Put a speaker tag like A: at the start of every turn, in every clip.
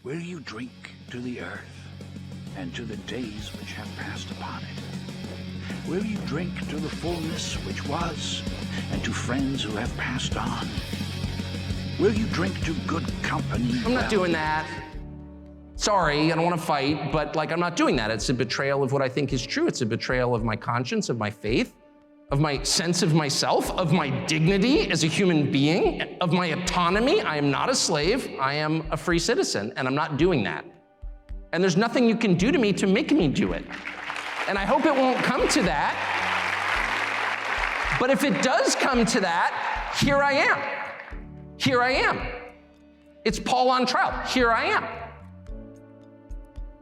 A: Will you drink to the earth and to the days which have passed upon it? Will you drink to the fullness which was and to friends who have passed on? Will you drink to good company?
B: I'm not doing that. Sorry, I don't want to fight, but I'm not doing that. It's a betrayal of what I think is true. It's a betrayal of my conscience, of my faith, of my sense of myself, of my dignity as a human being, of my autonomy. I am not a slave. I am a free citizen, and I'm not doing that. And there's nothing you can do to me to make me do it. And I hope it won't come to that. But if it does come to that, here I am. Here I am. It's Paul on trial. Here I am.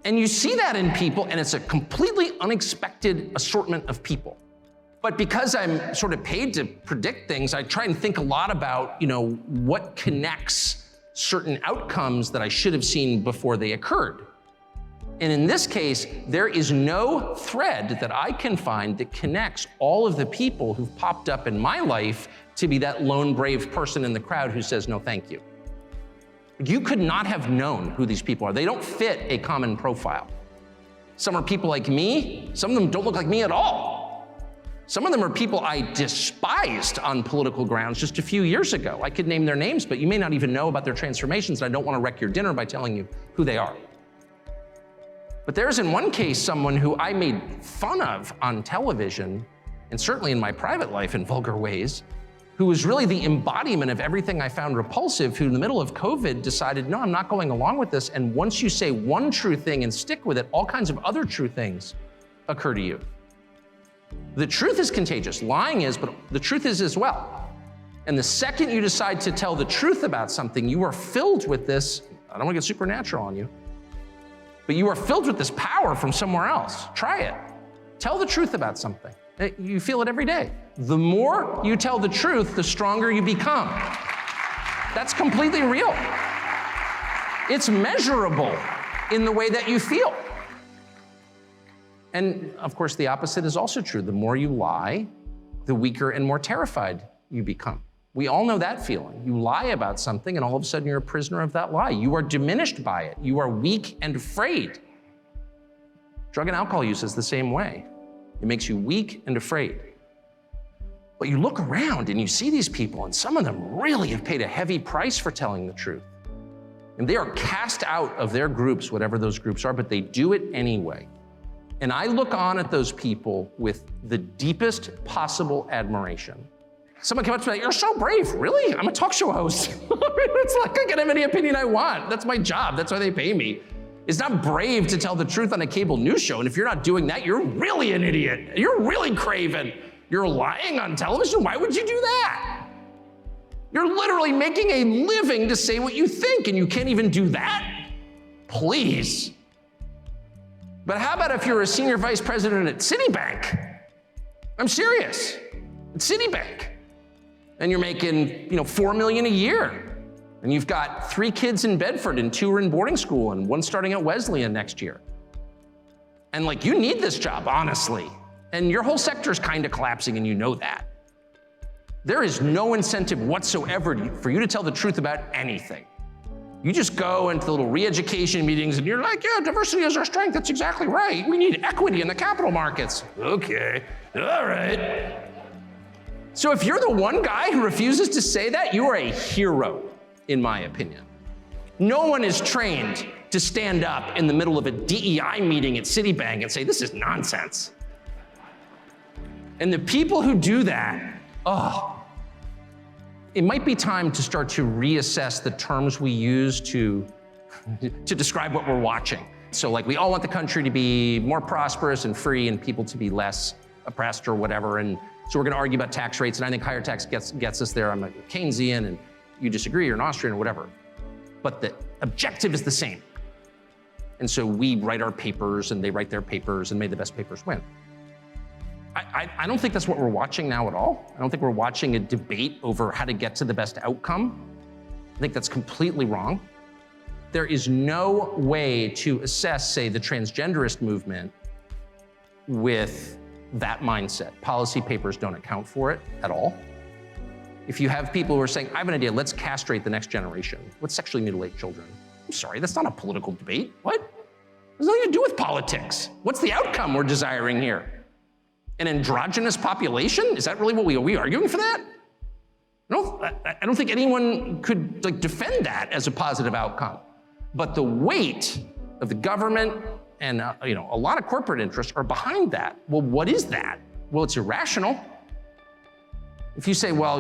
B: And you see that in people, and it's a completely unexpected assortment of people. But because I'm sort of paid to predict things, I try and think a lot about, what connects certain outcomes that I should have seen before they occurred. And in this case, there is no thread that I can find that connects all of the people who've popped up in my life to be that lone brave person in the crowd who says, no, thank you. You could not have known who these people are. They don't fit a common profile. Some are people like me. Some of them don't look like me at all. Some of them are people I despised on political grounds just a few years ago. I could name their names, but you may not even know about their transformations, and I don't want to wreck your dinner by telling you who they are. But there's in one case someone who I made fun of on television, and certainly in my private life in vulgar ways, who was really the embodiment of everything I found repulsive, who in the middle of COVID decided, no, I'm not going along with this. And once you say one true thing and stick with it, all kinds of other true things occur to you. The truth is contagious. Lying is, but the truth is as well. And the second you decide to tell the truth about something, you are filled with this, I don't want to get supernatural on you, but you are filled with this power from somewhere else. Try it. Tell the truth about something. You feel it every day. The more you tell the truth, the stronger you become. That's completely real. It's measurable in the way that you feel. And of course, the opposite is also true. The more you lie, the weaker and more terrified you become. We all know that feeling. You lie about something and all of a sudden you're a prisoner of that lie. You are diminished by it. You are weak and afraid. Drug and alcohol use is the same way. It makes you weak and afraid. But you look around and you see these people, and some of them really have paid a heavy price for telling the truth. And they are cast out of their groups, whatever those groups are, but they do it anyway. And I look on at those people with the deepest possible admiration. Someone came up to me, you're so brave. Really? I'm a talk show host. It's like I can have any opinion I want. That's my job. That's why they pay me. It's not brave to tell the truth on a cable news show. And if you're not doing that, you're really an idiot. You're really craven. You're lying on television. Why would you do that? You're literally making a living to say what you think, and you can't even do that? Please. But how about if you're a senior vice president at Citibank? I'm serious. At Citibank. And you're making, $4 million a year. And you've got 3 kids in Bedford and 2 are in boarding school and 1 starting at Wesleyan next year. And you need this job, honestly. And your whole sector is kind of collapsing and you know that. There is no incentive whatsoever for you to tell the truth about anything. You just go into the little re-education meetings and you're like, yeah, diversity is our strength. That's exactly right. We need equity in the capital markets. Okay, all right. So if you're the one guy who refuses to say that, you are a hero, in my opinion. No one is trained to stand up in the middle of a DEI meeting at Citibank and say, this is nonsense. And the people who do that, it might be time to start to reassess the terms we use to describe what we're watching. So we all want the country to be more prosperous and free and people to be less oppressed or whatever. And so we're gonna argue about tax rates, and I think higher tax gets us there. I'm a Keynesian and you disagree, you're an Austrian or whatever. But the objective is the same. And so we write our papers and they write their papers and may the best papers win. I don't think that's what we're watching now at all. I don't think we're watching a debate over how to get to the best outcome. I think that's completely wrong. There is no way to assess, say, the transgenderist movement with that mindset. Policy papers don't account for it at all. If you have people who are saying, I have an idea, let's castrate the next generation, let's sexually mutilate children. I'm sorry, that's not a political debate. What? It has nothing to do with politics. What's the outcome we're desiring here? An androgynous population? Is that really what are we arguing for that? I don't think anyone could defend that as a positive outcome. But the weight of the government and a lot of corporate interests are behind that. Well, what is that? Well, it's irrational. If you say, well,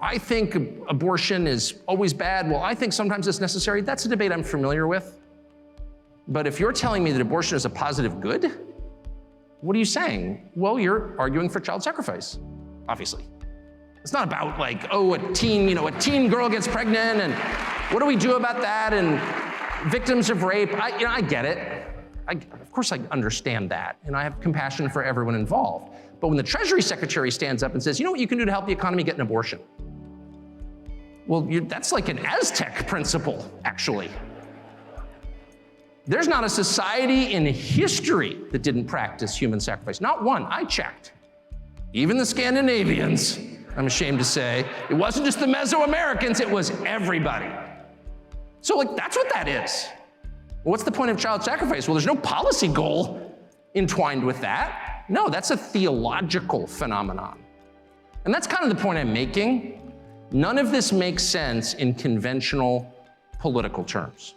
B: I think abortion is always bad, well, I think sometimes it's necessary, that's a debate I'm familiar with. But if you're telling me that abortion is a positive good, what are you saying? Well, you're arguing for child sacrifice, obviously. It's not about a teen girl gets pregnant and what do we do about that and victims of rape. I get it. Of course I understand that, and I have compassion for everyone involved. But when the Treasury Secretary stands up and says, you know what you can do to help the economy? Get an abortion. Well, that's like an Aztec principle, actually. There's not a society in history that didn't practice human sacrifice. Not one. I checked. Even the Scandinavians, I'm ashamed to say. It wasn't just the Mesoamericans, it was everybody. So that's what that is. What's the point of child sacrifice? Well, there's no policy goal entwined with that. No, that's a theological phenomenon. And that's kind of the point I'm making. None of this makes sense in conventional political terms.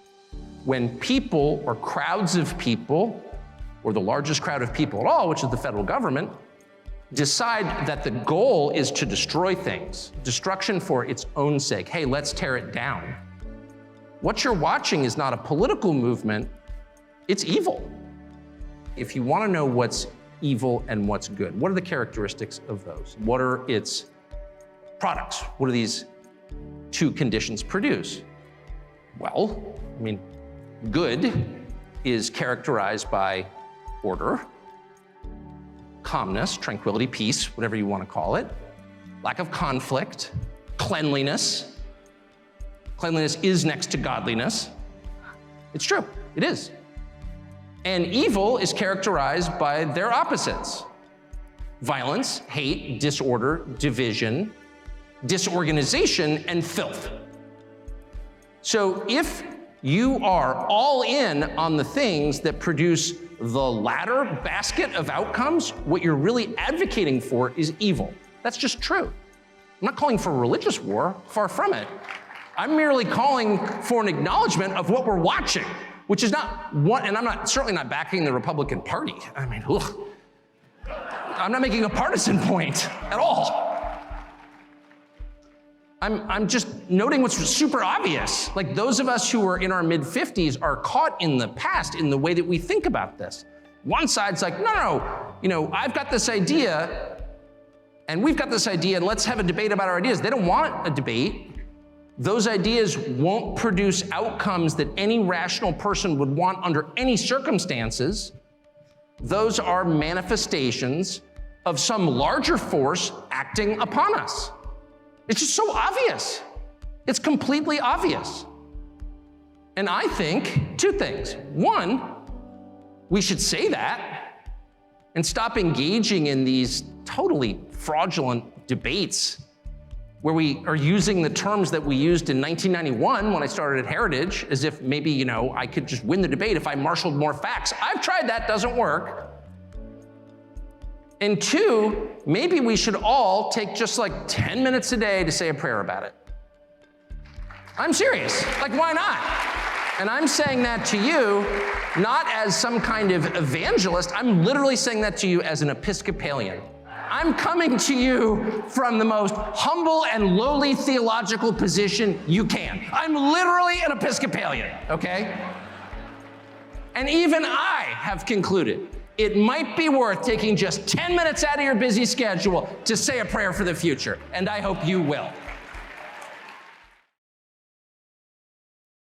B: When people or crowds of people, or the largest crowd of people at all, which is the federal government, decide that the goal is to destroy things, destruction for its own sake. Hey, let's tear it down. What you're watching is not a political movement, it's evil. If you want to know what's evil and what's good, what are the characteristics of those? What are its products? What do these two conditions produce? Well, good is characterized by order, calmness, tranquility, peace, whatever you want to call it, lack of conflict, cleanliness. Cleanliness is next to godliness. It's true, it is. And evil is characterized by their opposites: violence, hate, disorder, division, disorganization, and filth. So if you are all in on the things that produce the latter basket of outcomes, what you're really advocating for is evil. That's just true. I'm not calling for a religious war, far from it. I'm merely calling for an acknowledgement of what we're watching, which is not one, and I'm certainly not backing the Republican Party. I'm not making a partisan point at all. I'm just noting what's super obvious. Those of us who are in our mid-50s are caught in the past in the way that we think about this. One side's like, no, I've got this idea, and we've got this idea, and let's have a debate about our ideas. They don't want a debate. Those ideas won't produce outcomes that any rational person would want under any circumstances. Those are manifestations of some larger force acting upon us. It's just so obvious. It's completely obvious. And I think two things. One, we should say that and stop engaging in these totally fraudulent debates where we are using the terms that we used in 1991 when I started at Heritage, as if maybe, I could just win the debate if I marshaled more facts. I've tried that, doesn't work. And two, maybe we should all take just 10 minutes a day to say a prayer about it. I'm serious, why not? And I'm saying that to you, not as some kind of evangelist, I'm literally saying that to you as an Episcopalian. I'm coming to you from the most humble and lowly theological position you can. I'm literally an Episcopalian, okay? And even I have concluded it might be worth taking just 10 minutes out of your busy schedule to say a prayer for the future, and I hope you will.